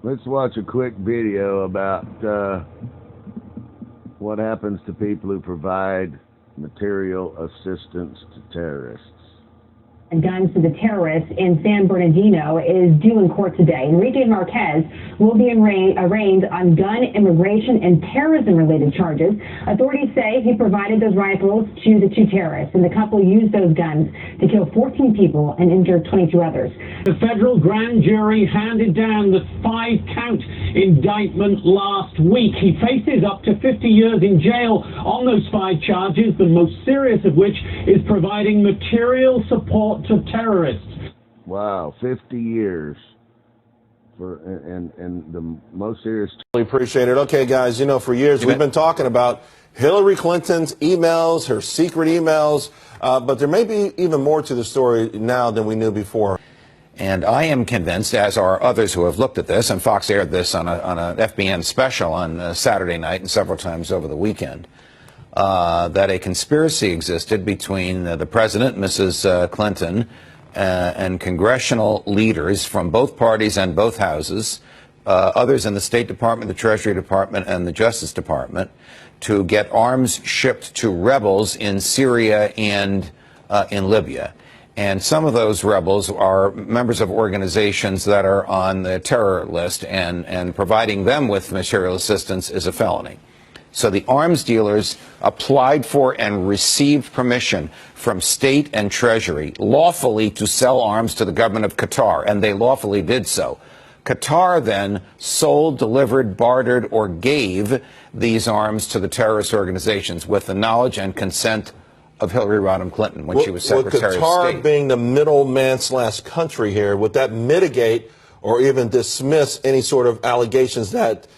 Let's watch a quick video about what happens to people who provide material assistance to terrorists. And guns to the terrorists in San Bernardino is due in court today. Enrique Marquez will be arraigned on gun, immigration, and terrorism-related charges. Authorities say he provided those rifles to the two terrorists, and the couple used those guns to kill 14 people and injure 22 others. The federal grand jury handed down the 5-count indictment last week. He faces up to 50 years in jail on those 5 charges, the most serious of which is providing material support to terrorists. Wow, 50 years for and the most serious. Really appreciate it. Okay, guys, you know, for years we've been talking about Hillary Clinton's emails, her secret emails, but there may be even more to the story now than we knew before. And I am convinced, as are others who have looked at this, and Fox aired this on a FBN special on Saturday night and several times over the weekend, that a conspiracy existed between the president, Mrs. Clinton, and congressional leaders from both parties and both houses, others in the State Department, the Treasury Department, and the Justice Department, to get arms shipped to rebels in Syria and in Libya. And some of those rebels are members of organizations that are on the terror list, and providing them with material assistance is a felony. So the arms dealers applied for and received permission from state and treasury lawfully to sell arms to the government of Qatar, and they lawfully did so. Qatar then sold, delivered, bartered, or gave these arms to the terrorist organizations with the knowledge and consent of Hillary Rodham Clinton when she was Secretary of Qatar State. being the middleman / country here, would that mitigate or even dismiss any sort of allegations that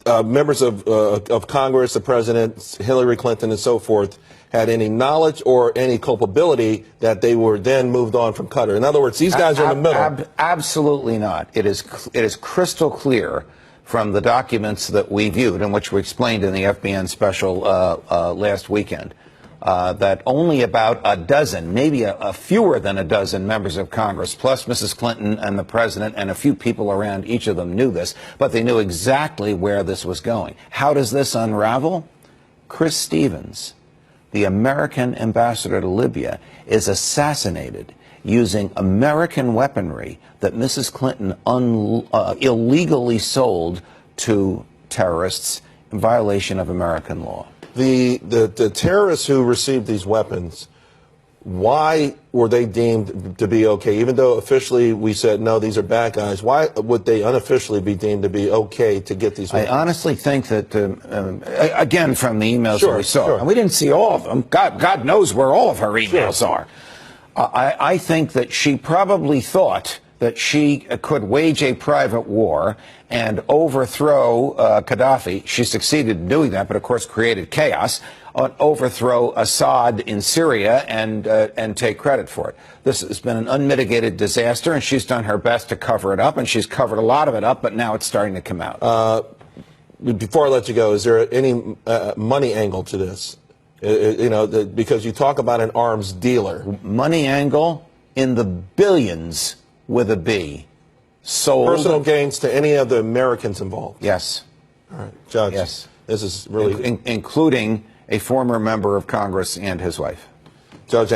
members of Congress, the president, Hillary Clinton, and so forth, had any knowledge or any culpability that they were then moved on from Qatar? In other words, these guys are in the middle. Absolutely not. It is crystal clear from the documents that we viewed and which we explained in the FBN special last weekend, that only about a dozen, maybe a fewer than a dozen members of Congress, plus Mrs. Clinton and the president and a few people around each of them knew this, but they knew exactly where this was going. How does this unravel? Chris Stevens, the American ambassador to Libya, is assassinated using American weaponry that Mrs. Clinton illegally sold to terrorists in violation of American law. The terrorists who received these weapons, why were they deemed to be okay? Even though officially we said, no, these are bad guys, why would they unofficially be deemed to be okay to get these weapons? I honestly think that, again, from the emails that we saw, and we didn't see all of them. God knows where all of her emails are. I think that she probably thought that she could wage a private war and overthrow Gaddafi. She succeeded in doing that, but of course created chaos. Overthrow Assad in Syria and take credit for it. This has been an unmitigated disaster, and she's done her best to cover it up, and she's covered a lot of it up, but now it's starting to come out. Before I let you go, is there any money angle to this? You know, because you talk about an arms dealer. Money angle in the billions with a B. Sold. Personal gains to any of the Americans involved? Yes. All right, Judge. Yes. This is really... Including a former member of Congress and his wife. Judge